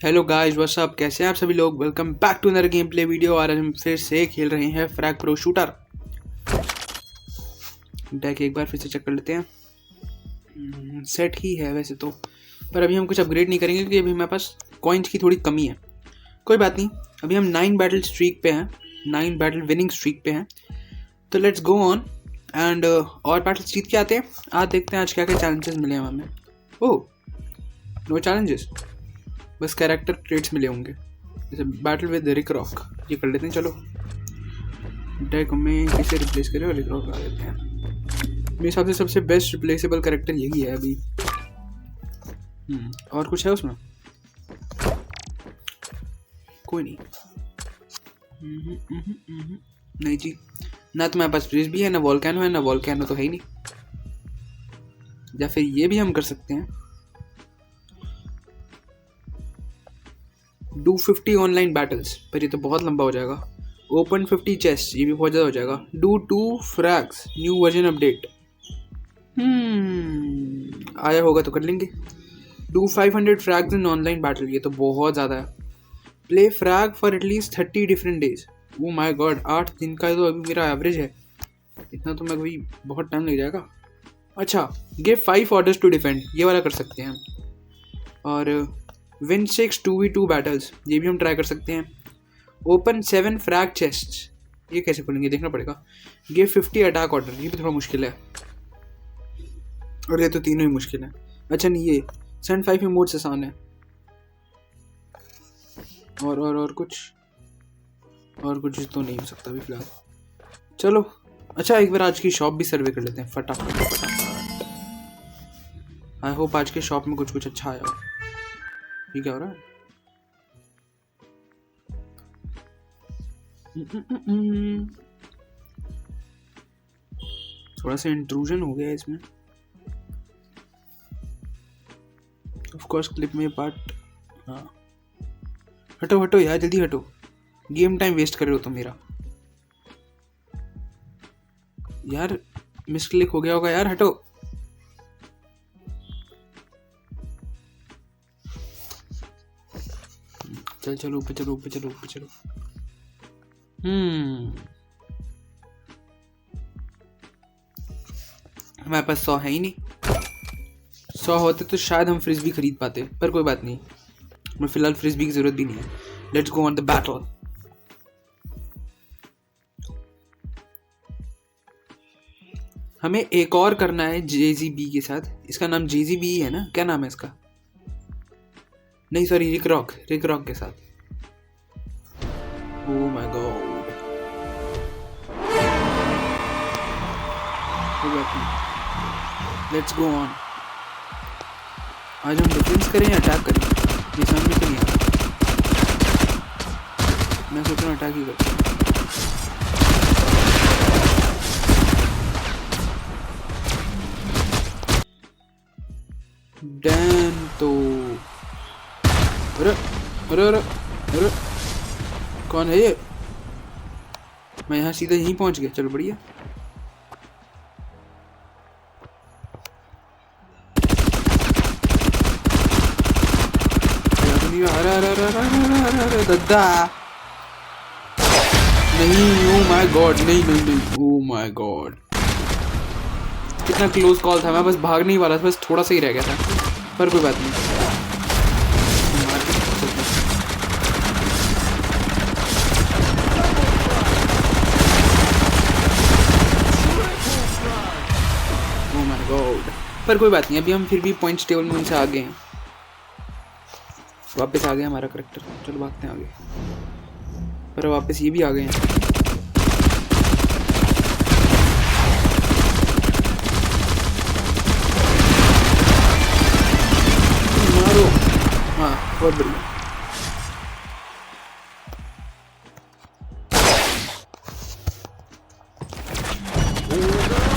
Hello guys, what's up, कैसे हैं आप सभी लोग। Welcome back to another game play video. और आज हम फिर से खेल रहे हैं फ्रैग प्रो शूटर। डेक एक बार फिर से चेक कर लेते हैं। सेट ही है वैसे तो, पर अभी हम कुछ अपग्रेड नहीं करेंगे क्योंकि अभी हमारे पास कॉइन्स की थोड़ी कमी है। कोई बात नहीं, अभी हम 9 बैटल स्ट्रीक पे हैं, 9 बैटल विनिंग स्ट्रीक पे हैं। तो लेट्स गो ऑन एंड और बैटल जीत के आते हैं। आज देखते हैं आज क्या क्या चैलेंजेस मिले हैं हमें। ओह, नो चैलेंजेस, बस कैरेक्टर ट्रेड्स मिले होंगे, जैसे बैटल विद रिक रॉक। ये कर लेते हैं। चलो डेक में किसे रिप्लेस करें और रिक रॉक ला देते हैं। मेरे हिसाब से सबसे बेस्ट रिप्लेसेबल कैरेक्टर यही है अभी। और कुछ है उसमें? कोई नहीं। नहीं जी, ना तो मेरे पास फ्रीज भी है, ना वॉल्केनो है, ना वॉल्केनो तो है ही नहीं। या फिर ये भी हम कर सकते हैं, डू 50 ऑनलाइन बैटल्स, पर ये तो बहुत लंबा हो जाएगा। ओपन 50 चेस्ट, ये भी बहुत ज़्यादा हो जाएगा। Do 2 frags, new version update. आया होगा तो कर लेंगे। Do 500 frags in online battle, ये तो बहुत ज़्यादा है। Play frag for at least 30 different days. Oh my god, 8 दिन का तो अभी मेरा एवरेज है। इतना तो मैं कभी बहुत टाइम लग जाएगा। अच्छा, गिव 5 ऑर्डर्स टू डिफेंड, ये वाला कर सकते हैं। और विन 6 2v2 बैटल्स, ये भी हम ट्राई कर सकते हैं। ओपन 7 फ्रैग चेस्ट, ये कैसे खोलेंगे देखना पड़ेगा। गिव 50 अटैक ऑर्डर, ये भी थोड़ा मुश्किल है, और ये तो तीनों ही मुश्किल है। अच्छा नहीं, ये सेंड 5 इमोट्स आसान है। और कुछ तो नहीं हो सकता अभी फिलहाल। चलो अच्छा, एक बार आज की शॉप भी सर्वे कर लेते हैं फटाफट। आई होप आज के शॉप में कुछ अच्छा आया हो। ये क्या हो रहा है? थोड़ा सा इंट्रूजन हो गया इसमें। ऑफ कोर्स क्लिप में पार्ट। हाँ, हटो यार, जल्दी हटो, गेम टाइम वेस्ट कर रहे हो तुम मेरा। यार मिसक्लिक हो गया होगा यार, हटो। चलो ऊपर चलो। हमारे पास 100 है ही नहीं। 100 होते तो शायद हम फ्रिस्बी खरीद पाते, पर कोई बात नहीं, मैं फिलहाल फ्रिस्बी की जरूरत भी नहीं है। Let's go on the battle. हमें एक और करना है JZB के साथ। इसका नाम JZB है ना? क्या नाम है इसका? नहीं सॉरी, रिक रॉक के साथ। Oh my God, let's go on. आज हम डिफेंस करें या अटैक करें, ये समझ में नहीं आ रहा। मैं सोच रहा हूँ अटैक ही करते हैं। डैम तो अरे कौन है ये? मैं यहाँ सीधा यहीं पहुँच गया। चलो बढ़िया। अरे दद्दा नहीं, ओ माय गॉड, नहीं, ओ माय गॉड, कितना क्लोज कॉल था। मैं बस भागने ही वाला था, बस थोड़ा सा ही रह गया था, पर कोई बात नहीं। ओ माय गॉड, पर कोई बात नहीं, अभी हम फिर भी पॉइंट्स टेबल में उनसे आगे हैं। वापस आ गया हमारा करेक्टर। चलो भागते हैं आगे, पर वापस ये भी आ गए हैं। मारो, हाँ बहुत बढ़िया।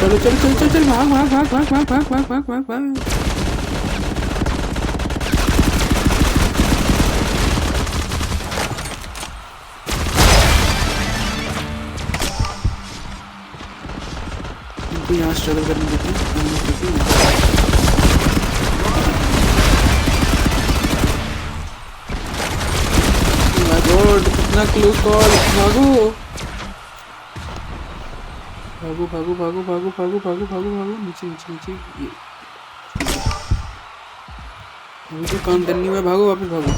चल भाग। इनको यहाँ स्ट्रगल करने देते हैं। कितना क्लोज कॉल। भागो भागो भागो भागो भागो भागो भागो भागो भागो नीचे नीचे नीचे। ये अभी तो काम करनी हुआ, भागो वापस भागो।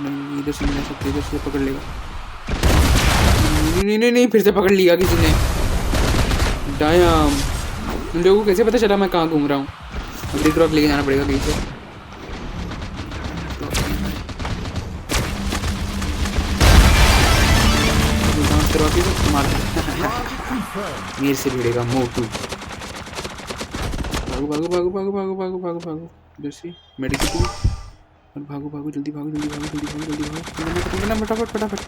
नहीं इधर से नहीं आ सकते, इधर से पकड़ लेगा। नहीं नहीं नहीं नहीं, फिर से पकड़ लिया किसी ने। डायम, उन लोगों को कैसे पता चला मैं कहाँ घूम रहा हूँ? अब रिक रॉक लेके जाना पड़ेगा कहीं से। करवा के मार मेरे से भिड़ेगा मोटू। भागो भागो भागो भागो भागो भागो भागो भागो इधर से मेडिकल और भागो भागो जल्दी भागो जल्दी भागो जल्दी भागो जल्दी भागो फटाफट फटाफट।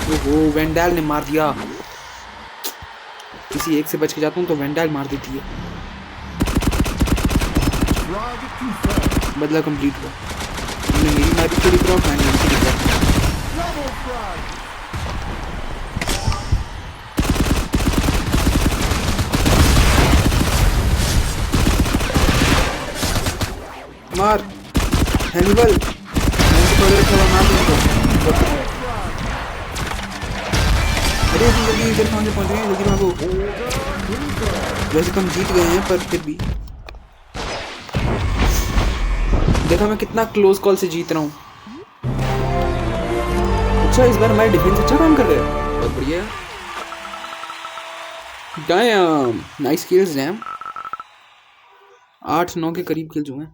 ओहो वेंडाल ने मार दिया। किसी एक से बच के जाता हूँ तो वेंडाल मार देती है। बदला कंप्लीट हुआ। हमने मेरी मारी थोड़ी क्रॉप, मैंने उनकी क्रॉप। मार हैनिबल, मैंने तो पकड़ रखा मार दूँ। अरे जल्दी इधर पहुँच गए, जल्दी भागो। वैसे तो हम जीत गए हैं पर फिर भी देखा मैं कितना क्लोज कॉल से जीत रहा हूँ। अच्छा इस बार हमारे डिफेंस अच्छा काम कर रहे हैं, बहुत बढ़िया। Damn nice kills dam. 8-9 के करीब किल्स हुए हैं।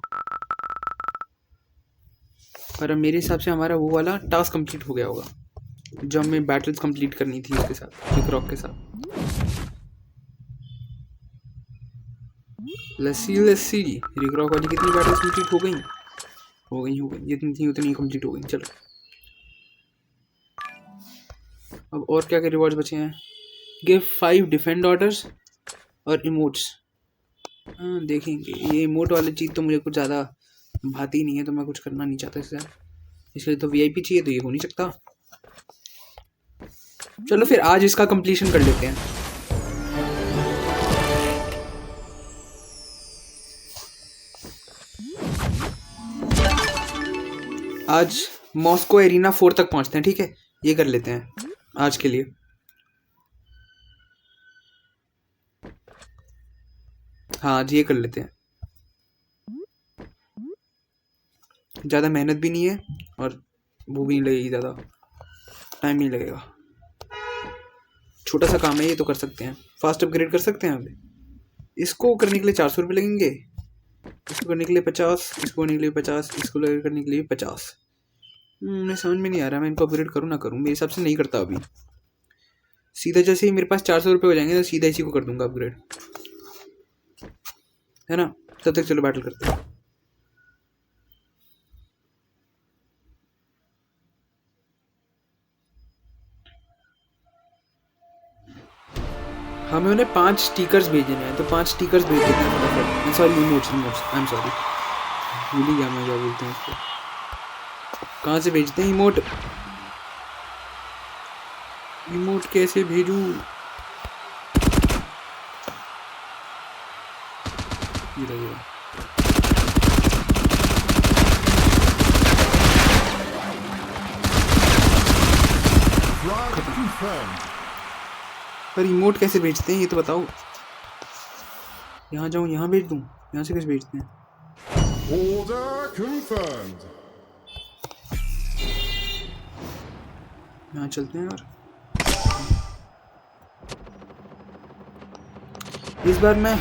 पर अब मेरे हिसाब से हमारा वो वाला टास्क कंप्लीट हो गया होगा जो हमें बैटल्स कंप्लीट करनी थी इसके साथ, रिक रॉक के साथ। लस्सी लस्सी रिक रॉक वाली कितनी बैटल्स कंप्लीट हो गई? हो गई जितनी थी उतनी कंप्लीट हो गई। चलो अब और क्या क्या रिवॉर्ड्स बचे हैं? गिव 5 डिफेंड ऑर्डर्स और इमोट्स। हाँ देखेंगे। ये इमोट वाली चीज़ तो मुझे कुछ ज़्यादा भाती नहीं है, तो मैं कुछ करना नहीं चाहता इससे। इसलिए तो वीआईपी चाहिए, तो ये हो नहीं सकता। चलो फिर आज इसका कंप्लीशन कर लेते हैं। आज मॉस्को एरिना 4 तक पहुंचते हैं, ठीक है? ये कर लेते हैं आज के लिए। हाँ आज ये कर लेते हैं। ज़्यादा मेहनत भी नहीं है और वो भी नहीं लगेगी, ज़्यादा टाइम नहीं लगेगा। छोटा सा काम है ये, तो कर सकते हैं। फास्ट अपग्रेड कर सकते हैं। अभी इसको करने के लिए 400 रुपये लगेंगे, इसको करने के लिए 50, इसको करने के लिए 50, इसको करने के लिए 50। मुझे समझ में नहीं आ रहा मैं इनको अपग्रेड करूँ ना करूँ। मेरे हिसाब से नहीं करता अभी। सीधा जैसे ही मेरे पास 400 रुपये हो जाएंगे तो सीधा इसी को कर दूंगा अपग्रेड, है ना? तब तक चलो बैटल करते हैं। हमें उन्हें 5 स्टिकर्स भेजने हैं, तो 5 स्टिकर्स भेज देते हैं फटाफट। Sorry emotes, I am sorry, भूल ही गया मैं क्या बोलते हैं इसको। कहाँ से भेजते हैं इमोट? इमोट कैसे भेजूं? ये पर इमोट कैसे भेजते हैं ये तो बताओ। यहाँ जाऊँ, यहाँ भेज दूँ? यहाँ से कैसे भेजते हैं? यहाँ चलते हैं और इस बार मैं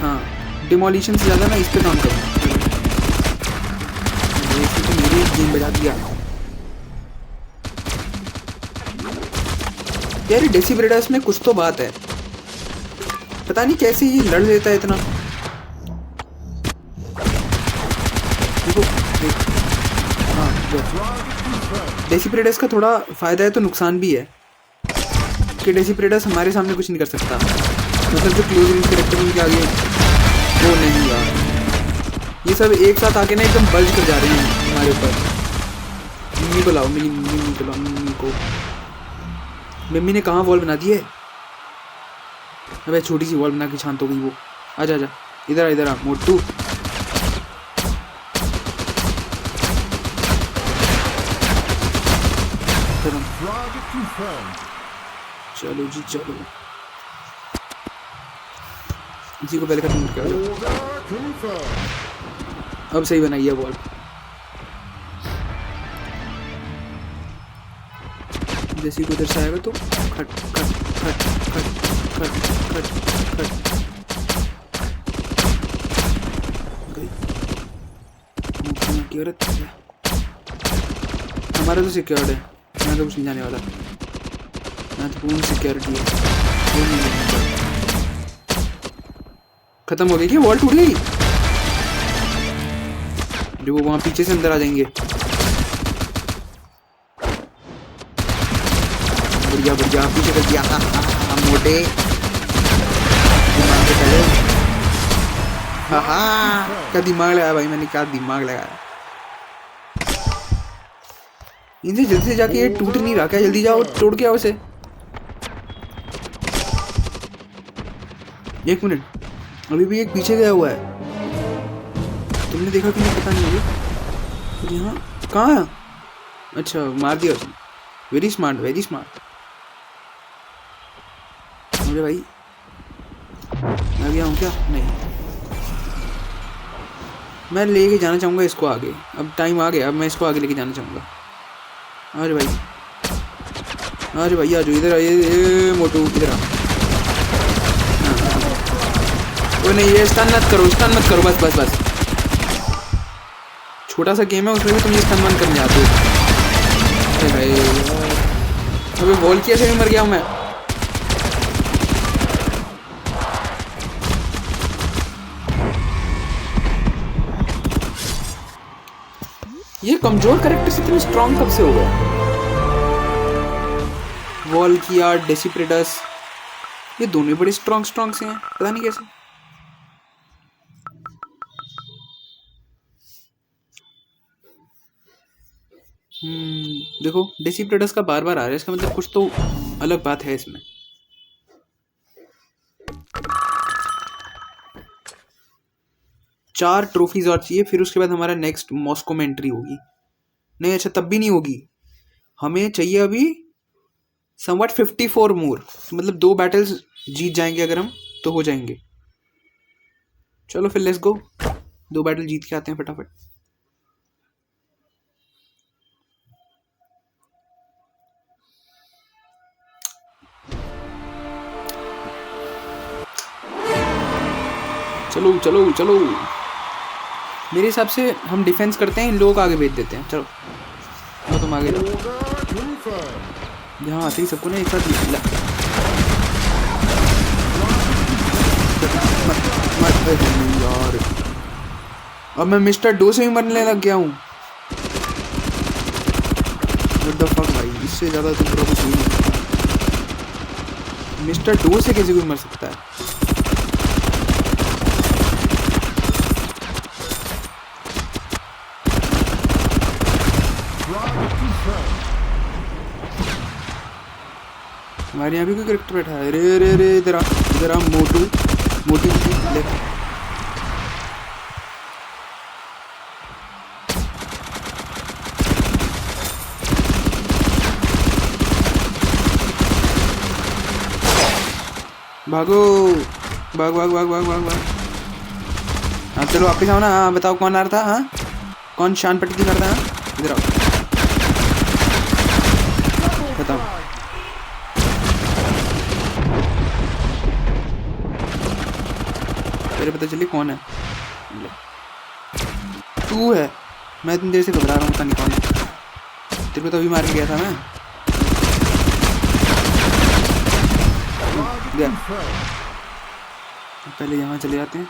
डिमोलिशन से ज़्यादा ना इस पे काम करूँ। तो मेरी गेम बजा दिया यार। डेसिब्रेडस में कुछ तो बात है, पता नहीं कैसे ये लड़ लेता है इतना। देखो हाँ, डेसिब्रेडस का थोड़ा फायदा है तो नुकसान भी है कि डेसिब्रेडस हमारे सामने कुछ नहीं कर सकता। मतलब जो क्लोज रेंज कैरेक्टर उनके आगे वो नहीं यार। ये सब एक साथ आके ना एकदम बल्ज कर जा रहे हैं हमारे ऊपर। मिम्मी को लाओ, मिम्मी को लाओ, मिम्मी को। मिम्मी ने कहाँ वॉल बना दी है? अबे छोटी सी वॉल बना के शांत हो गई वो। आजा आजा, इधर आ मोटू। चलो जी चलो, इसी को पहले खत्म करके अब सही बनाई है बॉल। जैसे को उधर से आएगा तो खट खट खट खट खट खट खट गई। हमारा तो सिक्योर्ड है, मैं तो कुछ नहीं जाने वाला, मैं तो पूरी सिक्योरिटी है। खत्म हो गई क्या? वॉल टूट गई? जो वो वहां पीछे से अंदर आ जाएंगे। बढ़िया बढ़िया, पीछे कर दिया। मोटे दिमाग से पहले। क्या दिमाग लगाया भाई मैंने, क्या दिमाग लगाया। इनसे जल्दी से जाके, ये टूट नहीं रहा क्या? जल्दी जाओ, तोड़ के आओ इसे। एक मिनट, अभी भी एक पीछे गया हुआ है, तुमने देखा कि नहीं पता नहीं मुझे। यहाँ कहाँ है? अच्छा मार दिया उसने। Very smart very smart. अरे भाई मैं गया हूँ क्या? नहीं, मैं लेके जाना चाहूँगा इसको आगे। अब टाइम आ गया, अब मैं इसको आगे लेके जाना चाहूँगा। अरे भाई आ जाओ इधर आइए मोटू, इधर आ। वो नहीं, ये स्टन मत करो, बस। छोटा सा गेम है, उसमें भी तुम ये स्टन करने जाते हो। अरे भाई अबे बॉल किया से मर गया हूँ मैं। ये कमजोर कैरेक्टर से इतने स्ट्रॉन्ग कब से हो गया? वॉल किया, डेसिप्रेटस, ये दोनों बड़े स्ट्रॉन्ग से हैं, पता नहीं कैसे। देखो डेसिप्रेटस का बार आ रहा है, इसका मतलब कुछ तो अलग बात है इसमें। चार ट्रॉफीज और चाहिए, फिर उसके बाद हमारा नेक्स्ट मॉस्को में एंट्री होगी। नहीं अच्छा, तब भी नहीं होगी, हमें चाहिए अभी समवट 54 मोर, मतलब 2 बैटल्स जीत जाएंगे अगर हम, तो हो जाएंगे। चलो फिर लेट्स गो, 2 बैटल जीत के आते हैं फटाफट। चलो मेरे हिसाब से हम डिफेंस करते हैं, इन लोगों को आगे भेज देते हैं। चलो तुम आगे लो, यहाँ आते ही सबको ना एक साथ यार। अब मैं मिस्टर डो से भी मरने लग गया हूँ। What the fuck भाई, इससे ज्यादा तो पूरा कुछ नहीं। मिस्टर डो से कैसे कोई मर सकता है? हमारे यहाँ भी कोई कैरेक्टर बैठा है। रे इधर आ मोटी ले। भागो, भाग। हाँ चलो वापिस आओ ना। हाँ बताओ कौन आ रहा था? हाँ कौन शान पट्टी करता है? इधर आओ, बताओ। पहले पता चली कौन है। तू है, मैं इतनी देर से घबरा रहा हूँ, पता नहीं कौन है। तेरे को तो अभी मार के गया था मैं। पहले यहाँ चले जाते हैं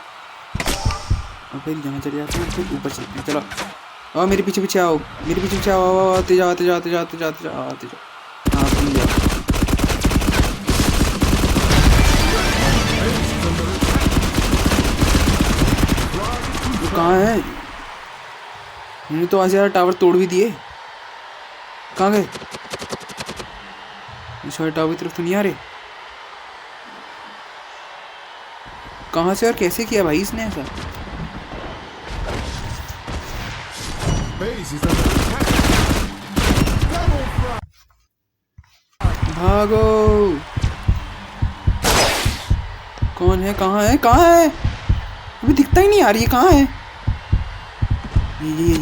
और फिर यहाँ चले जाते हैं, फिर ऊपर चलते हैं। चलो और मेरे पीछे आओ, आते जाओ। हाँ तुम जाओ। कहाँ है? मैंने तो आज यार टावर तोड़ भी दिए। कहाँ गए? टावर की तरफ तो नहीं आ रहे। कहाँ से और कैसे किया भाई इसने ऐसा? भागो। कौन है? कहाँ है? कहाँ है? अभी दिखता ही नहीं यार, ये कहाँ है? ये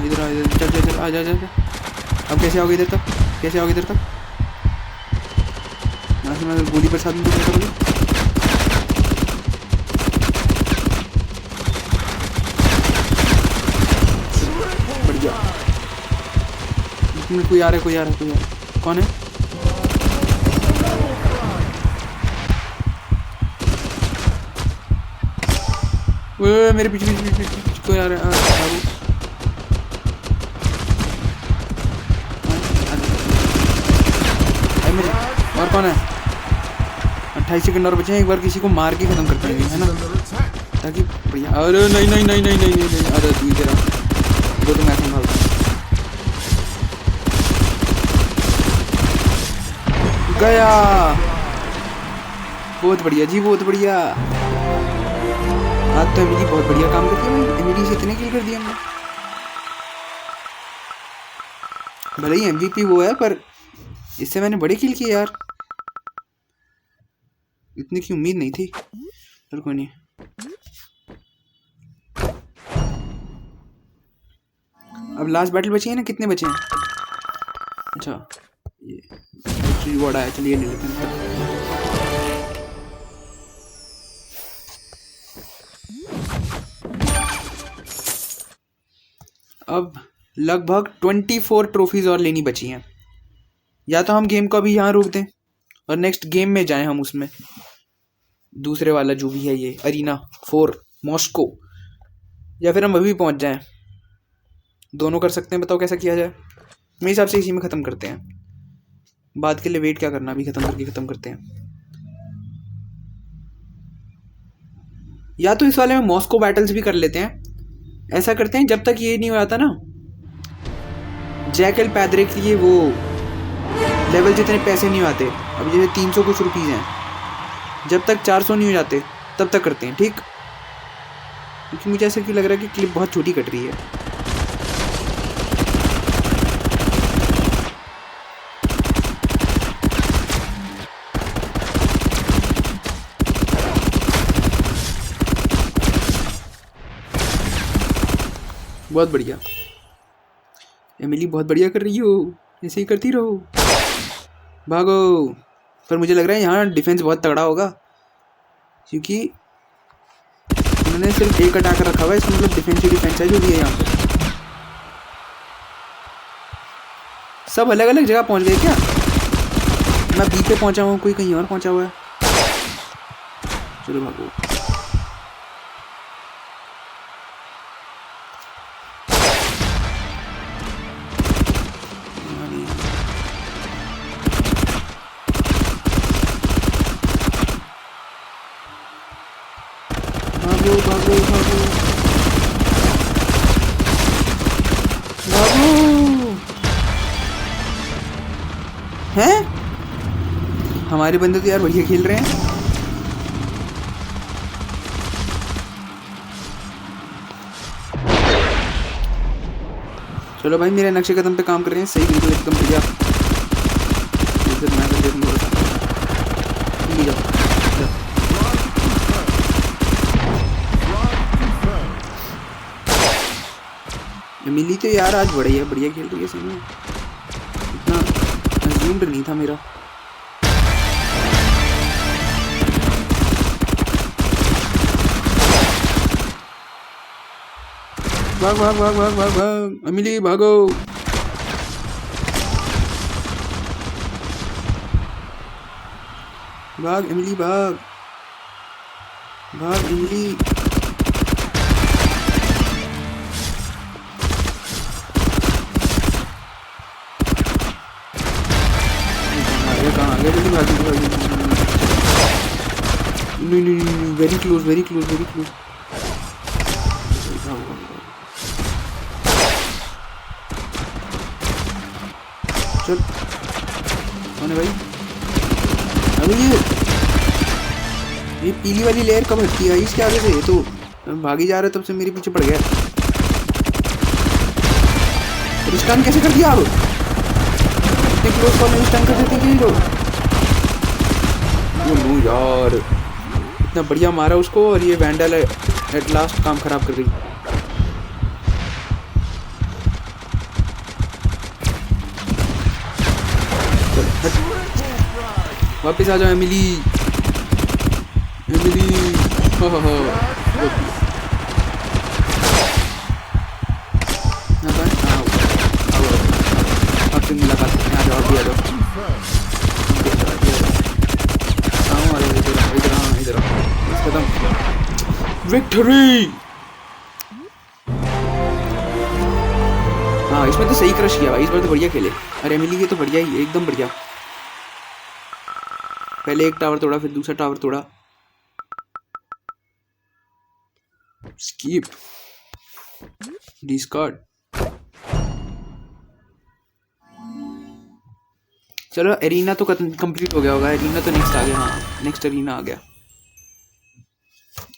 इधर आ, इधर चल चल, आ जा। अब कैसे आओगे इधर तक? कैसे आओगे इधर तक? मैं गोली पर साथ में बढ़िया। कोई आ रहा है। कौन है? मेरे पीछे कोई आ रहा है। और कौन है? 28 सेकंड और बचे हैं। एक बार किसी को मार के खत्म करते हैं, है ना? ताकि बढ़िया। अरे नहीं। अरे तू तेरा वो तो मैं संभालता हूँ। गया। बहुत बढ़िया जी, बहुत बढ़िया। आज तो एमिली बहुत बढ़िया काम करती है। एमिली से इतने किल कर दिए हमने। भले ही MVP वो है, पर इससे मैंने बड़े किल किए यार। इतनी की उम्मीद नहीं थी। पर कोई नहीं। अब लास्ट बैटल बची है ना? कितने बचे हैं? अच्छा, ये रिवॉर्ड आया, चलिए ले लेते हैं। अब लगभग 24 ट्रॉफीज और लेनी बची हैं। या तो हम गेम को अभी यहाँ रोक दें और नेक्स्ट गेम में जाएं हम, उसमें दूसरे वाला जो भी है, ये अरीना 4 मॉस्को, या फिर हम अभी पहुँच जाएं। दोनों कर सकते हैं। बताओ कैसा किया जाए? मेरे हिसाब से इसी में ख़त्म करते हैं। बाद के लिए वेट क्या करना, अभी ख़त्म करते हैं। या तो इस वाले में मॉस्को बैटल्स भी कर लेते हैं। ऐसा करते हैं, जब तक ये नहीं हो जाता ना जैक एल पैद्रे के लिए वो लेवल जितने पैसे नहीं आते, अब जैसे 300 कुछ रुपीज़ हैं, जब तक 400 नहीं हो जाते तब तक करते हैं, ठीक? क्योंकि मुझे ऐसा क्यों लग रहा है कि क्लिप बहुत छोटी कट रही है। बहुत बढ़िया एमिली, बहुत बढ़िया कर रही हो। ऐसे ही करती रहो। भागो। पर मुझे लग रहा है यहाँ डिफेंस बहुत तगड़ा होगा, क्योंकि उन्होंने सिर्फ एक अटैक रखा हुआ है। इसका मतलब डिफेंस है जो भी है यहाँ पे। सब अलग अलग जगह पहुँच गए क्या? मैं बी पे पहुँचा हूँ, कोई कहीं और पहुँचा हुआ है। चलो भागो। हैं? हमारे बंदे तो यार बढ़िया खेल रहे हैं। चलो भाई, मेरे नक्शे कदम पे काम कर रहे हैं। सही, बिल्कुल एकदम बढ़िया। मिली तो यार आज बढ़िया खेल रही है। सही में इतना अज्यूम्ड नहीं था मेरा। भाग अमिली, भागो। भाग एमिली, भाग एमिली। नहीं, वेरी क्लोज। चल, कौन है भाई? ये पीली वाली लेयर कब हटती है इसके आगे से? ये तो भागी जा रहा है तब से मेरे पीछे पड़ गया। स्टन कैसे कर दिया आप? इतने क्लोज कॉल में स्टन कर देते हैं ये लोग। ओ नो यार, इतना बढ़िया मारा उसको और ये वैंडल एट लास्ट काम खराब कर गई। वापस आ जाओ एमिली। एमिली आपसे मुलाकात करते हैं। आ जाओ अभी आ जाओ। इधर खत्म। विक्ट्री। हाँ इसमें तो सही क्रश किया भाई, इस बार तो बढ़िया खेले। अरे एमिली ये तो बढ़िया ही, एकदम बढ़िया। पहले एक टावर तोड़ा, फिर दूसरा टावर तोड़ा। Skip discard. चलो एरिना तो कंप्लीट हो गया होगा। एरिना तो नेक्स्ट आ गया। हाँ नेक्स्ट एरिना आ गया।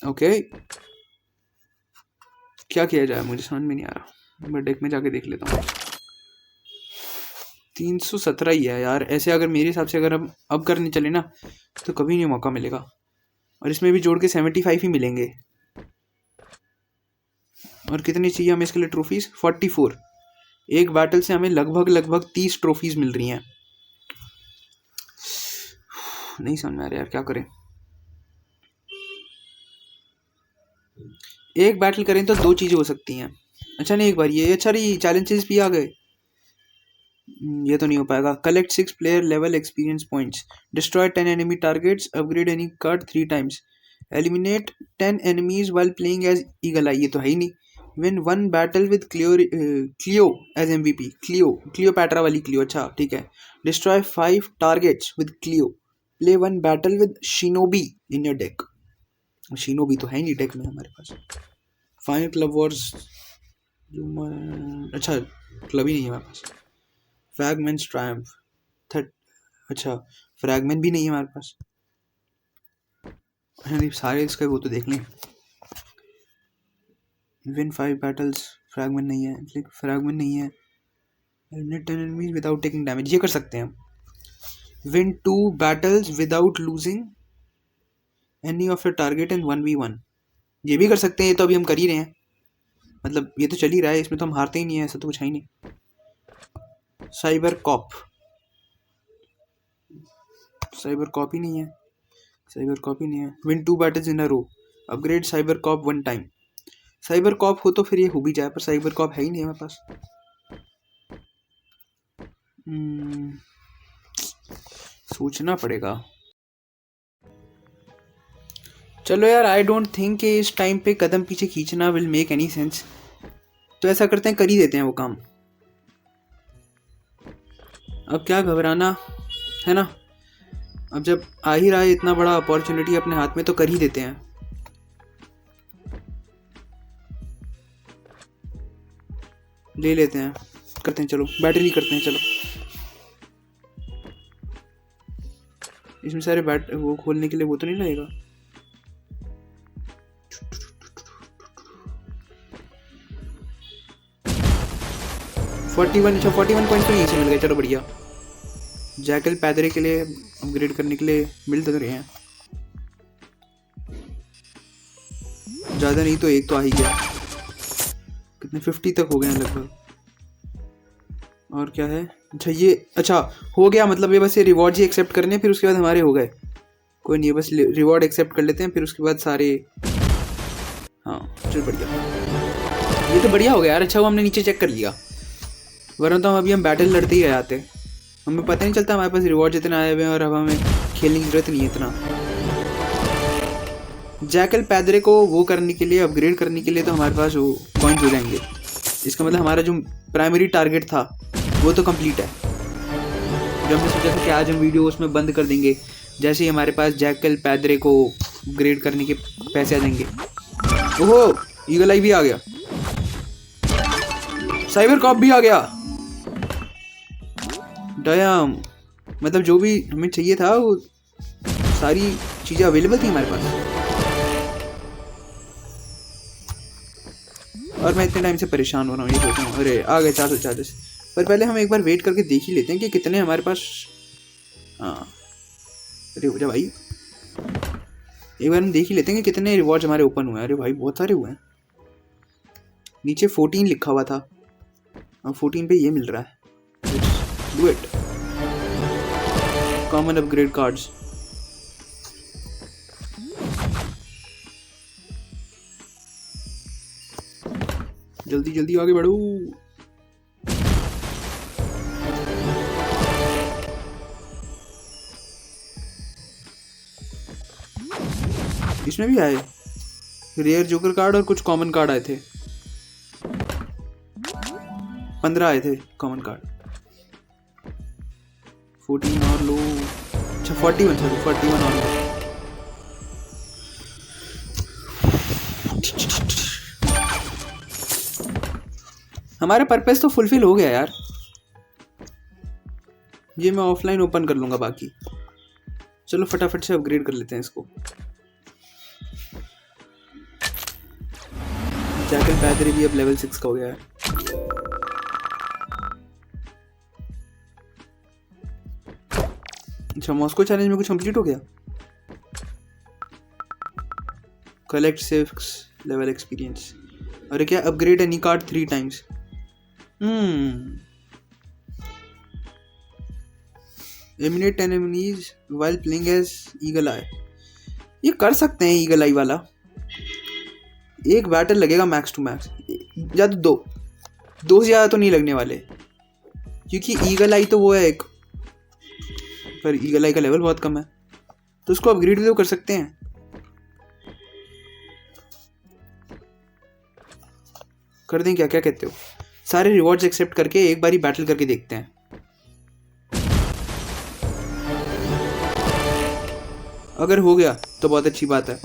ओके क्या किया जाए मुझे समझ में नहीं आ रहा। मैं डेक में जाके देख लेता हूँ। 317 ही है यार। ऐसे अगर मेरे हिसाब से अगर अब करने चले ना तो कभी नहीं मौका मिलेगा। और इसमें भी जोड़ के 75 ही मिलेंगे। और कितनी चाहिए हमें इसके लिए ट्रॉफीज? 44। एक बैटल से हमें लगभग 30 ट्रॉफीज मिल रही हैं। नहीं समझ में आ रहा यार क्या करें। एक बैटल करें तो दो चीजें हो सकती हैं। अच्छा नहीं एक बार ये अच्छा नहीं चैलेंजेस भी आ गए। ये तो नहीं हो पाएगा। Collect 6 player level experience points, destroy 10 enemy targets, upgrade any card 3 times, eliminate 10 enemies while playing as eagle eye. ये तो है ही नहीं। Win 1 battle with Cleo as MVP। Cleopatra वाली क्लियो। अच्छा ठीक है। Destroy 5 targets with Cleo, play 1 battle with shinobi in your deck. Shinobi तो है ही नहीं डेक में हमारे पास। Final club Wars. अच्छा क्लब ही नहीं है हमारे पास। Fragments triumph. अच्छा फ्रैगमेंट भी नहीं है हमारे पास। नहीं सारे इसके वो तो देख लें। Win 5 battles. फ्रैगमेंट नहीं है। फ्रैगमेंट नहीं है। Eliminate 10 enemies without taking damage. ये कर सकते हैं। Win 2 battles without losing any of your target in 1v1। ये भी कर सकते हैं। ये तो अभी हम कर ही रहे हैं। मतलब ये तो चल ही रहा है। इसमें तो हम हारते ही नहीं है। ऐसा तो कुछ है ही नहीं। Cyber cop. साइबर कॉप ही नहीं है। साइबर कॉप ही नहीं है। Win 2 battles in a row, upgrade cyber cop 1 time. Cyber cop हो तो फिर ये हो भी जाए, पर साइबर कॉप है ही नहीं हमारे पास। सोचना पड़ेगा। चलो यार आई डोंट थिंक कि इस टाइम पे कदम पीछे खींचना विल मेक एनी सेंस। तो ऐसा करते हैं कर ही देते हैं वो काम। अब क्या घबराना है ना। अब जब आ ही रहा है इतना बड़ा अपॉर्चुनिटी अपने हाथ में तो कर ही देते हैं। ले लेते हैं करते हैं। चलो बैटरी करते हैं। चलो इसमें सारे वो खोलने के लिए वो तो नहीं लगेगा। अच्छा 41 पॉइंट तो यहीं से मिल गए। चलो बढ़िया। जैकल पैदरे के लिए अपग्रेड करने के लिए मिल तो रहे हैं। ज़्यादा नहीं तो एक तो आ ही गया। कितने 50 तक हो गए हैं लगभग। और क्या है? अच्छा ये अच्छा हो गया। मतलब ये बस ये रिवॉर्ड ही एक्सेप्ट करने फिर उसके बाद हमारे हो गए। कोई नहीं बस रिवॉर्ड एक्सेप्ट कर लेते हैं फिर उसके बाद सारे। हाँ चल बढ़िया। ये तो बढ़िया हो गया यार। अच्छा वो हमने नीचे चेक कर लिया, वरना तो हम बैटल लड़ते ही रह जाते। हमें पता नहीं चलता हमारे पास रिवॉर्ड जितने आए हुए हैं और अब हमें खेलने की जरूरत नहीं है इतना। जैकल पैदरे को वो करने के लिए अपग्रेड करने के लिए तो हमारे पास वो पॉइंट्स हो जाएंगे। इसका मतलब हमारा जो प्राइमरी टारगेट था वो तो कंप्लीट है। जब हमने सोचा था कि आज हम वीडियो उसमें बंद कर देंगे जैसे ही हमारे पास जैकल पैदरे को अपग्रेड करने के पैसे आ जाएंगे। ओहो ईगल आई भी आ गया। साइबर कॉप भी आ गया। डैम मतलब जो भी हमें चाहिए था वो सारी चीज़ें अवेलेबल थी हमारे पास, और मैं इतने टाइम से परेशान हो रहा हूँ। ये सोच रहा हूँ अरे आ गए 440, पर पहले हम एक बार वेट करके देख ही लेते हैं कि कितने हमारे पास। हाँ अरे हो जा भाई, एक बार हम देख ही लेते हैं कि कितने रिवॉर्ड्स हमारे ओपन हुए हैं। अरे भाई बहुत सारे हुए हैं। नीचे 14 लिखा हुआ था, अब 14 पे ये मिल रहा है। Do it. Common upgrade cards, जल्दी जल्दी आगे बढ़ो। इसमें भी आए रेयर जोकर कार्ड और कुछ कॉमन कार्ड आए थे। 15 आए थे कॉमन कार्ड। 14 और लो, अच्छा 41, सॉरी 41 और लो। हमारा पर्पस तो फुलफिल हो गया यार। ये मैं ऑफलाइन ओपन कर लूंगा बाकी। चलो फटाफट से अपग्रेड कर लेते हैं इसको। जैकल पैदरी भी अब लेवल 6 का हो गया है। अच्छा मॉस्को चैलेंज में कुछ कंप्लीट हो गया। Collect 6 level experience. अरे क्या upgrade any card 3 times. Eliminate enemies while playing as eagle eye. ये कर सकते हैं ईगल आई वाला। एक बैटल लगेगा मैक्स टू मैक्स, या तो दो से ज़्यादा तो नहीं लगने वाले, क्योंकि ईगल आई तो वो है एक, पर ईगल आई का लेवल बहुत कम है, तो उसको अपग्रेड भी तो कर सकते हैं। कर दें क्या, क्या कहते हो? सारे रिवॉर्ड्स एक्सेप्ट करके एक बारी बैटल करके देखते हैं। अगर हो गया तो बहुत अच्छी बात है,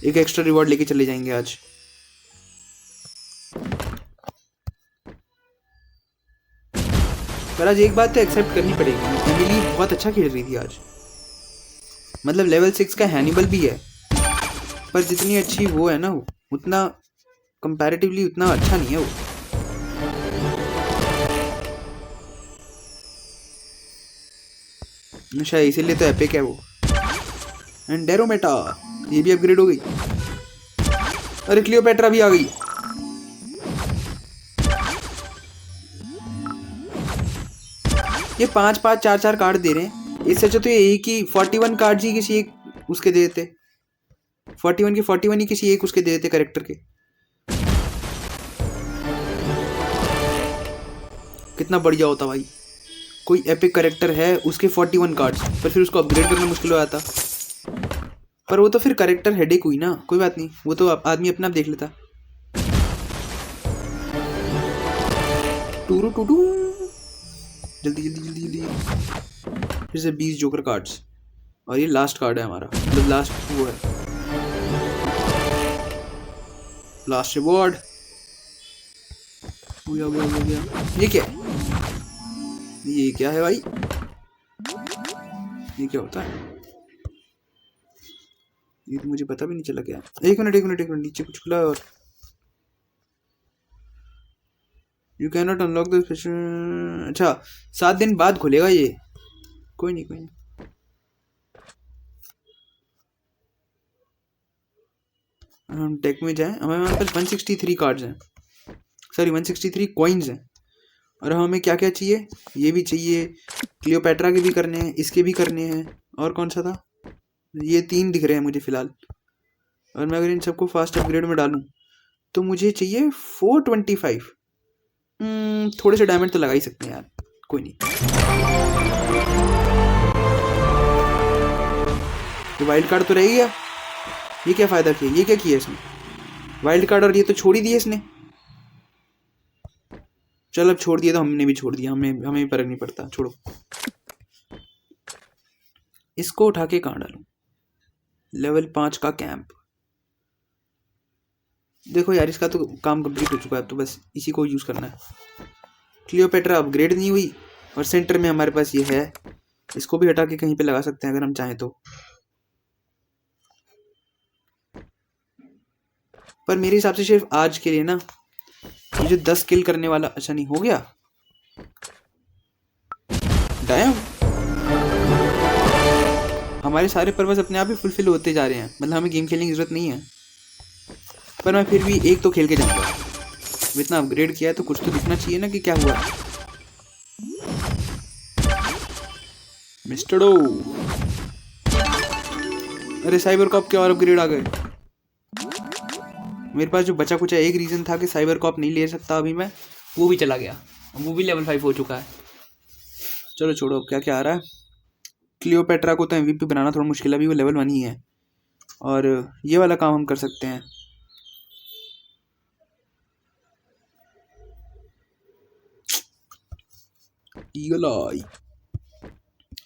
एक एक्स्ट्रा रिवॉर्ड लेके चले जाएंगे आज। पर आज एक बात तो एक्सेप्ट करनी पड़ेगी, एमिली बहुत अच्छा खेल रही थी आज। मतलब लेवल 6 का हैनिबल भी है, पर जितनी अच्छी वो है ना, उतना कंपैरेटिवली उतना अच्छा नहीं है वो। नशा इसीलिए तो एपिक है वो। एंडेरोमेटा ये भी अपग्रेड हो गई। अरे क्लियोपेट्रा भी आ गई। ये 5-5 4-4 कार्ड दे रहे हैं, इससे अच्छा तो ये एक ही 41 कार्ड ही किसी एक उसके दे देते। 41 के 41 ही किसी एक उसके दे देते कैरेक्टर के। कितना बढ़िया होता भाई। कोई एपिक कैरेक्टर है, उसके 41 कार्ड्स, पर फिर उसको अपग्रेड करना मुश्किल हो जाता। पर वो तो फिर कैरेक्टर हेडेक हुई ना, कोई बात नहीं, वो तो आदमी अपना आप देख लेता। टूरू टूटू, जल्दी जल्दी जल्दी जल्दी। फिर से 20 जोकर कार्ड्स, और ये लास्ट कार्ड है हमारा, मतलब लास्ट वो है, लास्ट रिवॉर्ड। हो गया। ये क्या है? ये क्या है भाई? ये क्या होता है? ये तो मुझे पता भी नहीं चला क्या। एक मिनट नीचे कुछ खुला है। और you can not unlock the special. अच्छा 7 दिन बाद खुलेगा ये। कोई नहीं। हम टेक में जाएं, हमारे पास 163 कार्ड्स हैं, सॉरी 163 कॉइन्स हैं। और हमें क्या क्या चाहिए? ये भी चाहिए, क्लियोपेट्रा के भी करने हैं, इसके भी करने हैं, और कौन सा था? ये 3 दिख रहे हैं मुझे फिलहाल। और मैं अगर इन सबको फास्ट अपग्रेड में डालूं तो मुझे चाहिए 425। थोड़े से डायमंड तो लगा ही सकते हैं यार, कोई नहीं। ये वाइल्ड कार्ड तो रह गया। ये क्या फायदा किया? ये क्या किया इसने? वाइल्ड कार्ड और ये तो छोड़ ही दिए इसने। चल अब छोड़ दिया तो हमने भी छोड़ दिया, हमें भी फर्क नहीं पड़ता, छोड़ो। इसको उठा के कहाँ डालूं? लेवल 5 का कैंप। देखो यार इसका तो काम कंप्लीट हो चुका है, तो बस इसी को यूज करना है। क्लियोपेट्रा अपग्रेड नहीं हुई, और सेंटर में हमारे पास ये है, इसको भी हटा के कहीं पे लगा सकते हैं अगर हम चाहें तो। पर मेरे हिसाब से सिर्फ आज के लिए ना, ये जो 10 किल करने वाला, अच्छा नहीं हो गया डैम। हमारे सारे पर्पस अपने आप ही फुलफिल होते जा रहे हैं, मतलब हमें गेम खेलने की जरूरत नहीं है। पर मैं फिर भी एक तो खेल के जाऊंगा, इतना अपग्रेड किया है तो कुछ तो दिखना चाहिए ना कि क्या हुआ। मिस्टर डो, अरे साइबर कॉप के और अपग्रेड आ गए। मेरे पास जो बचा कुछ एक रीजन था कि साइबर कॉप नहीं ले सकता अभी मैं, वो भी चला गया, वो भी लेवल 5 हो चुका है। चलो छोड़ो, क्या क्या आ रहा है। क्लियोपेट्रा को तो एमवीपी बनाना थोड़ा मुश्किल है, अभी वो लेवल 1 ही है। और ये वाला काम हम कर सकते हैं, ईगल आई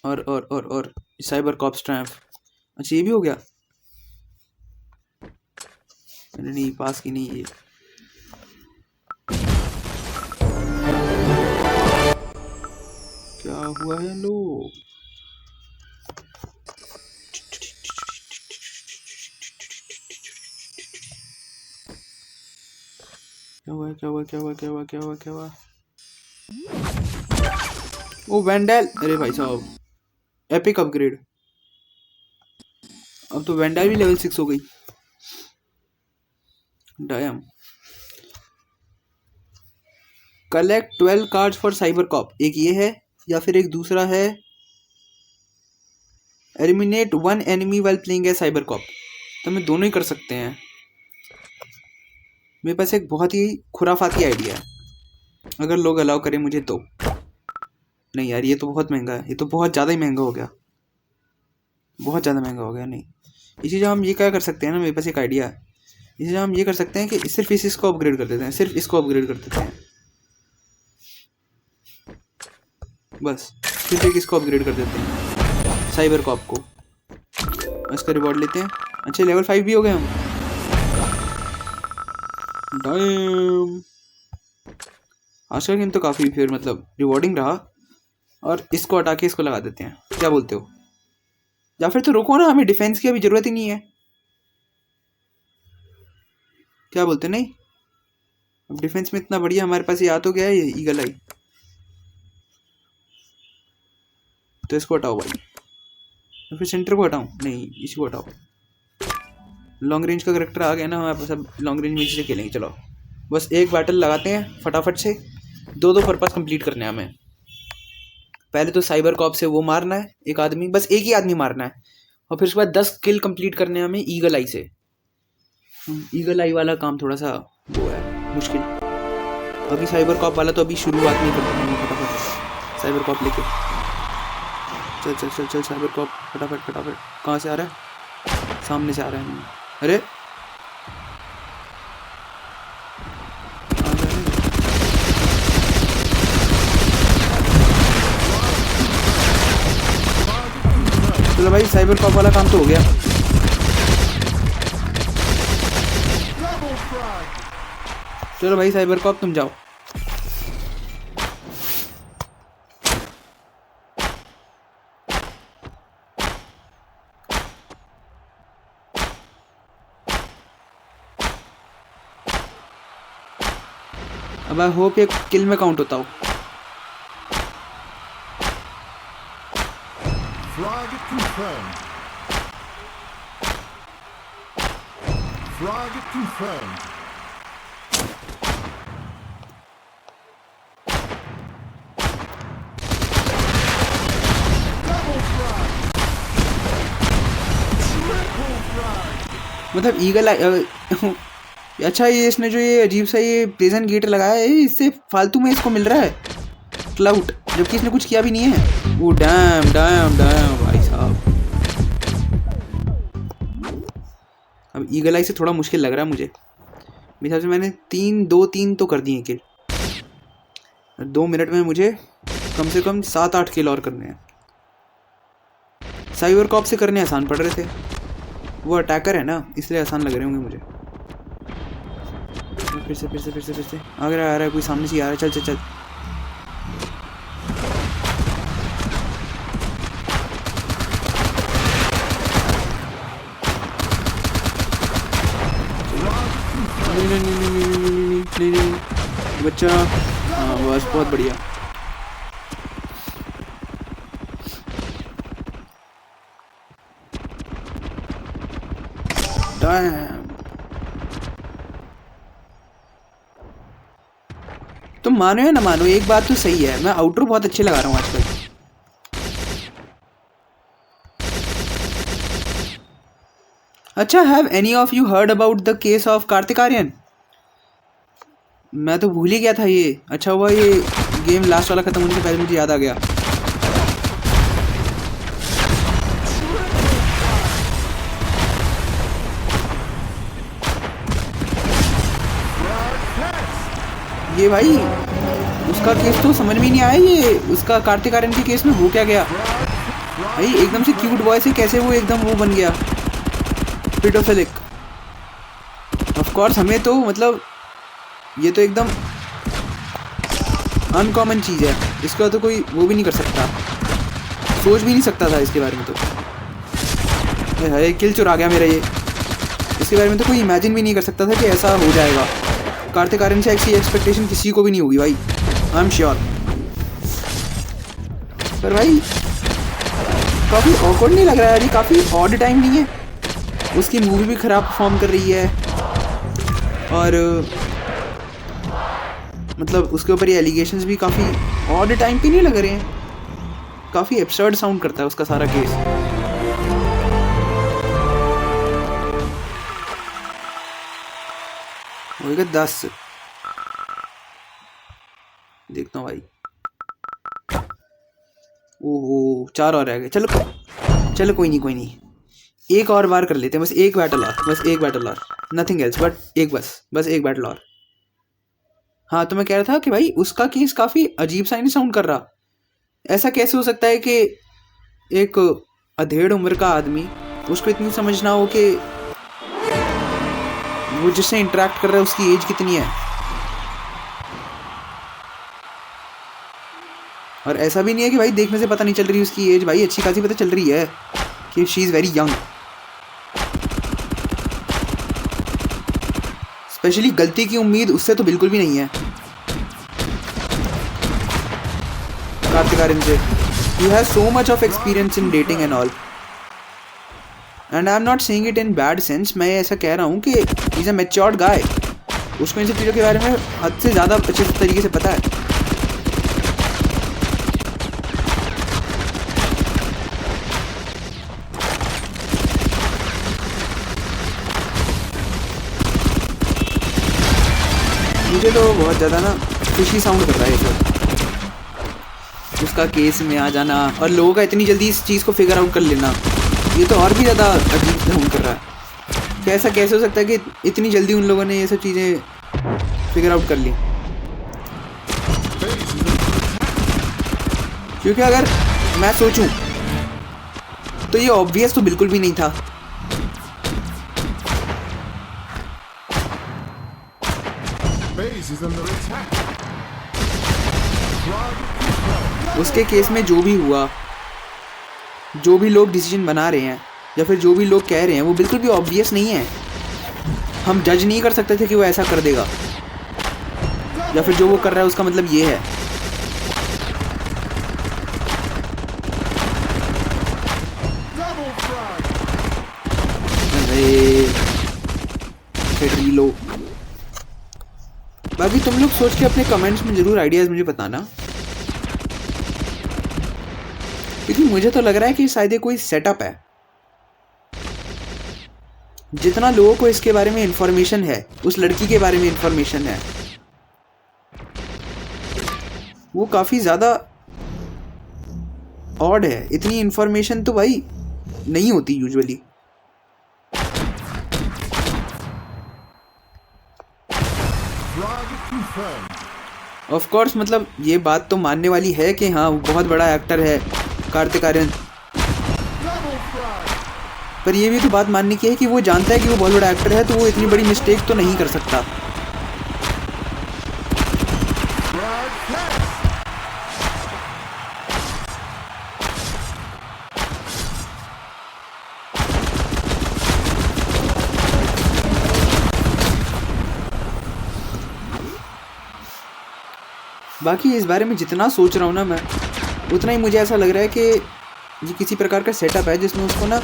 और साइबर कॉप स्ट्रैम्प। अच्छा ये भी हो गया, नहीं पास की नहीं ये। क्या हुआ है लो, क्या हुआ क्या हुआ क्या हुआ क्या हुआ क्या हुआ क्या हुआ। ओ वैंडल, अरे भाई साहब एपिक अपग्रेड, अब तो वैंडल भी लेवल 6 हो गई। Dam. Collect 12 cards for cyber cop, एक ये है या फिर एक दूसरा है eliminate 1 enemy while playing a cyber cop. तो हम दोनों ही कर सकते हैं। मेरे पास एक बहुत ही खुराफाती आइडिया है, अगर लोग अलाउ करें मुझे तो। नहीं यार ये तो बहुत महंगा है, ये तो बहुत ज़्यादा ही महंगा हो गया, बहुत ज़्यादा महंगा हो गया। नहीं, इसी जो हम ये क्या कर सकते हैं ना, मेरे पास एक आइडिया है। इसी जो हम ये कर सकते हैं कि सिर्फ इसको अपग्रेड कर देते हैं, सिर्फ इसको अपग्रेड कर देते हैं, बस सिर्फ एक इसको अपग्रेड कर देते हैं साइबर कॉप को। इसका रिवॉर्ड लेते हैं। अच्छा लेवल 5 भी हो गए हम, डैम। आज का गेम तो काफ़ी फिर मतलब रिवॉर्डिंग रहा। और इसको हटा के इसको लगा देते हैं, क्या बोलते हो? या फिर तो रुको ना, हमें डिफेंस की अभी ज़रूरत ही नहीं है, क्या बोलते? नहीं, अब डिफेंस में इतना बढ़िया हमारे पास ये आ तो गया है, ये ईगल आई। तो इसको हटाओ भाई, या फिर सेंटर को हटाऊं? नहीं, इसको हटाओ। लॉन्ग रेंज का करेक्टर आ गया ना हमारे पास, अब लॉन्ग रेंज में इसे खेलेंगे। चलो बस एक बैटल लगाते हैं फटाफट से, दो पर्पस कंप्लीट करने हैं हमें। पहले तो साइबर कॉप से वो मारना है एक आदमी, बस एक ही आदमी मारना है। और फिर उसके बाद 10 किल कंप्लीट करने हैं हमें ईगल आई से। ईगल आई वाला काम थोड़ा सा वो है मुश्किल। अभी साइबर कॉप वाला तो अभी शुरुआत नहीं करते हैं, फटाफट साइबर कॉप लेके चल चल चल चल। साइबर कॉप फटाफट फटाफट, कहाँ से आ रहा है? सामने से आ रहा है। अरे चलो भाई साइबर कॉप वाला काम तो हो गया। चलो भाई साइबर कॉप तुम जाओ। अब आई होप ये किल में काउंट होता हो। Frag confirmed. Frag confirmed. Double frag. Triple frag. मतलब ईगल अच्छा ये इसने जो ये अजीब सा ये प्रिजन गेट लगाया है, इससे फालतू में इसको मिल रहा है क्लाउड, जबकि इसने कुछ किया भी नहीं है। वो डैम डैम डैम भाई साहब। अब ईगल आई से थोड़ा मुश्किल लग रहा है मुझे। मेरे हिसाब से मैंने 3 तो कर दिए किल। 2 मिनट में मुझे कम से कम 7-8 किल और करने हैं। साइबर कॉप से करने आसान पड़ रहे थे, वो अटैकर है ना इसलिए आसान लग रहे होंगे मुझे। फिर से आ रहा है कोई सामने से आ रहा है। चल चल चल नहीं नहीं नहीं नहीं नहीं नहीं नहीं नहीं नहीं बच्चा। हाँ बस बहुत बढ़िया। Damn. तुम मानो या ना मानो एक बात तो सही है, मैं आउटरो बहुत अच्छे लगा रहा हूँ आजकल। अच्छा, have any of you heard about the case of Kartik Aaryan? मैं तो भूल ही गया था ये। अच्छा हुआ ये गेम लास्ट वाला खत्म होने से पहले मुझे याद आ गया। ये भाई उसका केस तो समझ में नहीं आया, ये उसका कार्तिक आर्यन के केस में हो क्या गया भाई। एकदम से क्यूट बॉय से कैसे वो एकदम वो बन गया पेडोफिलिक। ऑफ कोर्स हमें तो मतलब ये तो एकदम अनकॉमन चीज़ है, इसका तो कोई वो भी नहीं कर सकता, सोच भी नहीं सकता था इसके बारे में। तो किल चुरा गया मेरा ये। इसके बारे में तो कोई इमेजिन भी नहीं कर सकता था कि ऐसा हो जाएगा। कार्तिक आर्यन से ऐसी एक्सपेक्टेशन किसी को भी नहीं होगी भाई, आई एम श्योर। पर भाई काफ़ी ऑकवर्ड नहीं लग रहा है यार, काफ़ी ऑड टाइम नहीं है। उसकी मूवी भी ख़राब परफॉर्म कर रही है और मतलब उसके ऊपर ये एलिगेशंस भी काफ़ी ऑड टाइम पे नहीं लग रहे हैं। काफ़ी एब्सर्ड साउंड करता है उसका सारा केस। होगा 10। देखता हूँ भाई। ओहो 4 और रह गए। चलो चलो कोई नहीं कोई नहीं, एक और बार कर लेते हैं, बस एक बैटल और, बस एक बैटल और, नथिंग एल्स बट एक बस एक बैटल और। हाँ तो मैं कह रहा था कि भाई उसका केस काफ़ी अजीब सा नहीं साउंड कर रहा। ऐसा कैसे हो सकता है कि एक अधेड़ उम्र का आदमी, उसको इतनी समझ ना हो कि वो जिससे इंटरेक्ट कर रहा है उसकी एज कितनी है। और ऐसा भी नहीं है कि भाई देखने से पता नहीं चल रही उसकी एज, भाई अच्छी खासी पता चल रही है कि she is very young. Specially गलती की उम्मीद उससे तो बिल्कुल भी नहीं है, कार्तिक आर्यन से। He has so much of experience in dating and all, and I am not saying it in bad sense. मैं ऐसा कह रहा हूँ कि ही इज़ अ मैच्योर्ड गाय, उसको इन सब चीज़ों के बारे में हद से ज़्यादा अच्छे तरीके से पता है। मुझे तो बहुत ज़्यादा ना खुशी साउंड कर रहा है ये उसका केस में आ जाना और लोगों का इतनी जल्दी इस चीज़ को फिगर आउट कर लेना। ये तो और भी ज़्यादा अजीब साउंड कर रहा है। कैसा कैसे हो सकता है कि इतनी जल्दी उन लोगों ने ये सब चीज़ें फिगर आउट कर ली। क्योंकि अगर मैं सोचूं तो ये ऑब्वियस तो बिल्कुल भी नहीं था। उसके केस में जो भी हुआ, जो भी लोग डिसीजन बना रहे हैं या फिर जो भी लोग कह रहे हैं, वो बिल्कुल भी ऑब्वियस नहीं है। हम जज नहीं कर सकते थे कि वो ऐसा कर देगा, या फिर जो वो कर रहा है उसका मतलब ये है। रीलो। बाकी तुम लोग सोच के अपने कमेंट्स में ज़रूर आइडियाज़ मुझे बताना, क्योंकि मुझे तो लग रहा है कि शायद ये कोई सेटअप है। जितना लोगों को इसके बारे में इंफॉर्मेशन है, उस लड़की के बारे में इंफॉर्मेशन है, वो काफ़ी ज़्यादा ऑड है। इतनी इंफॉर्मेशन तो भाई नहीं होती यूजुअली। ऑफ कोर्स मतलब ये बात तो मानने वाली है कि हाँ वो बहुत बड़ा एक्टर है कार्तिक आर्यन, पर ये भी तो बात मानने की है कि वो जानता है कि वो बहुत बड़ा एक्टर है, तो वो इतनी बड़ी मिस्टेक तो नहीं कर सकता। बाकी इस बारे में जितना सोच रहा हूँ ना मैं, उतना ही मुझे ऐसा लग रहा है कि ये किसी प्रकार का सेटअप है जिसमें उसको ना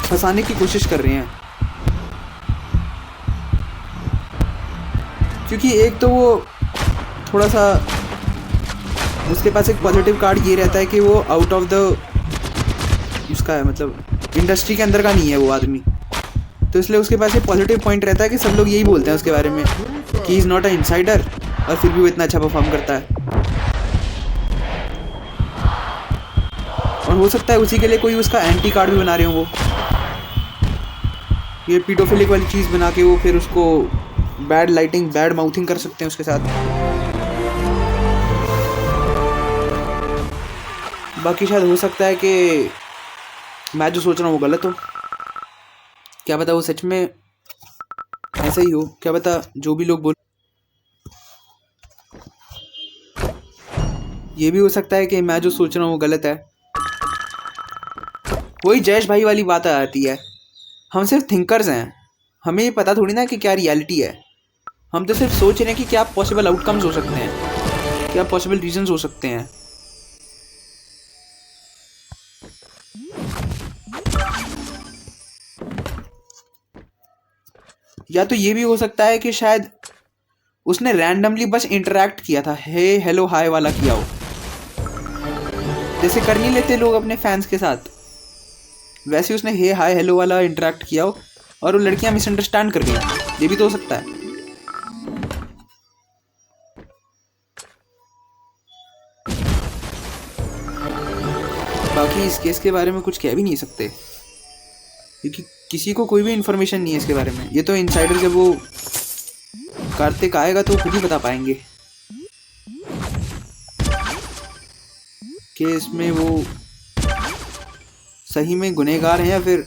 फंसाने की कोशिश कर रहे हैं। क्योंकि एक तो वो थोड़ा सा, उसके पास एक पॉजिटिव कार्ड ये रहता है कि वो आउट ऑफ द उसका है, मतलब इंडस्ट्री के अंदर का नहीं है वो आदमी, तो इसलिए उसके पास एक पॉजिटिव पॉइंट रहता है कि सब लोग यही बोलते हैं उसके बारे में कि इज़ नॉट अ इनसाइडर, और फिर भी वो इतना अच्छा परफॉर्म करता है। और हो सकता है उसी के लिए कोई उसका एंटी कार्ड भी बना रहे हो वो, ये पीडोफिलिक वाली चीज़ बना के वो फिर उसको बैड लाइटिंग, बैड माउथिंग कर सकते हैं उसके साथ। बाकी शायद हो सकता है कि मैं जो सोच रहा हूँ वो गलत हो, क्या पता वो सच में ऐसा ही हो, क्या पता जो भी लोग बोल, ये भी हो सकता है कि मैं जो सोच रहा हूँ वो गलत है। वही जयेश भाई वाली बात आ जाती है, हम सिर्फ थिंकर्स हैं, हमें ये पता थोड़ी ना कि क्या रियलिटी है, हम तो सिर्फ सोच रहे हैं कि क्या पॉसिबल आउटकम्स हो सकते हैं, क्या पॉसिबल रीजंस हो सकते हैं। या तो ये भी हो सकता है कि शायद उसने रैंडमली बस इंटरेक्ट किया था, हे हेलो हाय वाला किया हो, जैसे कर नहीं लेते लोग अपने फैंस के साथ, वैसे उसने हे हाय हेलो वाला इंटरेक्ट किया हो और वो लड़कियां मिसअंडरस्टैंड कर गई। ये भी तो हो सकता है। बाकी इस केस के बारे में कुछ कह भी नहीं सकते क्योंकि किसी को कोई भी इंफॉर्मेशन नहीं है इसके बारे में। ये तो इनसाइडर जब वो कार्तिक आएगा तो खुद ही बता पाएंगे कि इसमें वो सही में गुनहगार हैं या फिर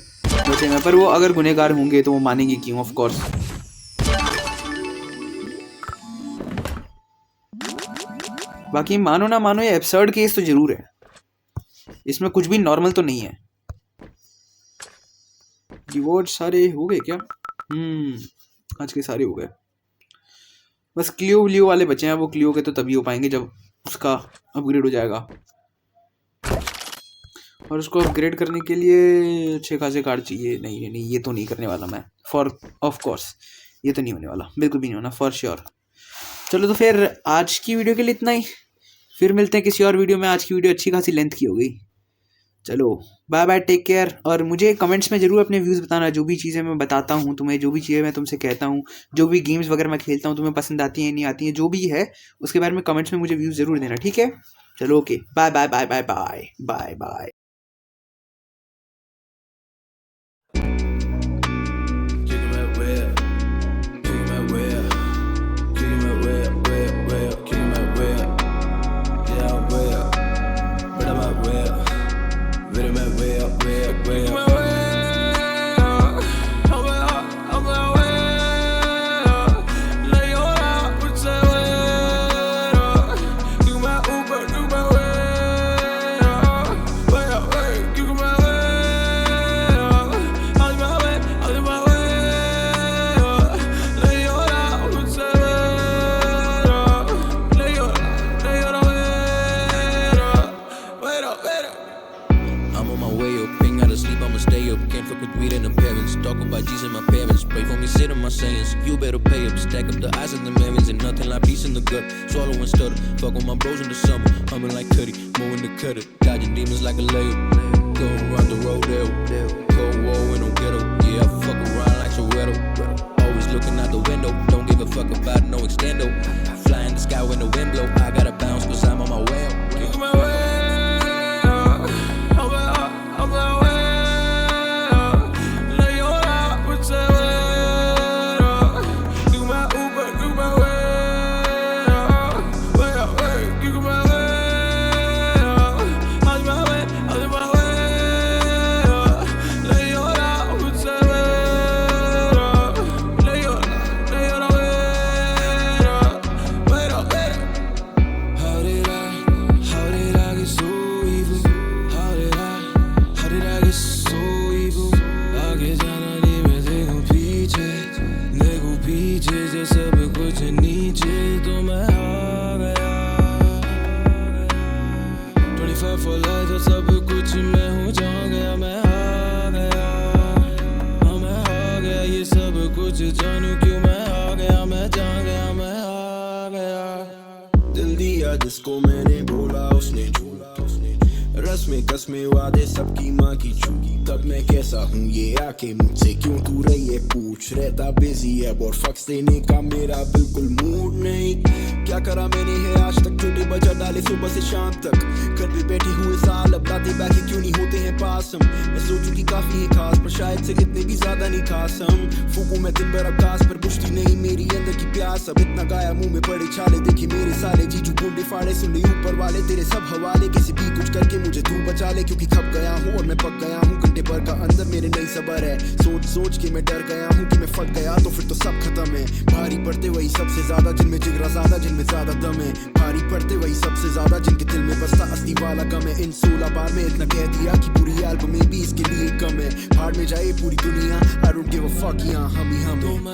बचे में। पर वो अगर गुनहगार होंगे तो वो मानेंगे क्यों, ऑफ कोर्स। बाकी मानो ना मानो ये एब्सर्ड केस तो जरूर है, इसमें कुछ भी नॉर्मल तो नहीं है। रिवॉर्ड सारे हो गए क्या? आज के सारे हो गए, बस क्लियो वाले बचे हैं। वो क्लियो के तो तभी हो पाएंगे जब उसका अपग्रेड हो जाएगा, और उसको अपग्रेड करने के लिए अच्छे खासे कार्ड चाहिए। नहीं ये तो नहीं करने वाला मैं, फॉर ऑफ कोर्स ये तो नहीं होने वाला, बिल्कुल भी नहीं होना, फॉर श्योर। चलो तो फिर आज की वीडियो के लिए इतना ही, फिर मिलते हैं किसी और वीडियो में। आज की वीडियो अच्छी खासी लेंथ की हो गई। चलो बाय बाय, टेक केयर। और मुझे कमेंट्स में ज़रूर अपने व्यूज़ बताना, जो भी चीज़ें मैं बताता हूँ तुम्हें, जो भी चीज़ें मैं तुमसे कहता हूँ, जो भी गेम्स वगैरह मैं खेलता हूँ तुम्हें पसंद आती हैं नहीं आती हैं, जो भी है उसके बारे में कमेंट्स में मुझे व्यूज़ ज़रूर देना, ठीक है? चलो okay, bye bye bye bye bye bye bye. You better pay up, stack up the eyes and the memories, and nothing like peace in the gut. Swallow and stutter, fuck with my bros in the summer, humming like Cuddy, moving the cutter, dodging demons like a layup. Go around the rodeo, go war in no ghetto. Yeah, I fuck around like Soweto. Always looking out the window, don't give a fuck about no extendo. Fly in the sky when the wind blow, I gotta bounce 'cause I'm on my way up. Kick my way. How did I तुझसे जानू क्यों मैं आ गया, मैं जान गया, मैं आ गया। दिल दिया जिसको मैंने बोला उसने झूला, रस्में कसमें वादे सबकी माँ की चूकी। तब मैं कैसा हूँ ये आके मुझसे क्यों तू रही है पूछ, रहता बिजी है और फक्स देने का मेरा बिल्कुल मूड नहीं। क्या करा मैंने है आज तक, छोटे बजा डाले सुबह से शाम तक। घर पे बैठे हुए साल अब रातें बाकी क्यों नहीं होते हैं पास हम। मैं सोचूं कि काफी है खास पर शायद से इतने भी ज्यादा नहीं खास हम। फूकूं मैं दिन भर अवकाश पर बुझती नहीं मेरी अंदर की प्यास। अब इतना गाया मुंह में पड़े छाले, देखे मेरे साले जीजू गुंडे फाड़े, सुन ले ऊपर वाले तेरे सब हवाले। किसी भी कुछ करके मुझे तू बचा ले, क्योंकि खप गया हूँ और मैं पक गया हूँ। घंटे भर का अंदर मेरे नहीं सबर है, सोच सोच के मैं डर गया हूँ कि मैं फट गया तो फिर तो सब खत्म है। भारी पड़ते वही सबसे ज्यादा जिनमें जिगरा ज्यादा, जिनमें ज्यादा दम है। भारी पड़ते वही सबसे ज्यादा जिनके दिल में बसता असली वाला गम है। इन 16 बार में इतना कह दिया कि पूरी एल्बम में भी इसके लिए कम है। भाड़ में जाए पूरी दुनिया, I don't give a fuck, यहाँ हम ही हम हैं।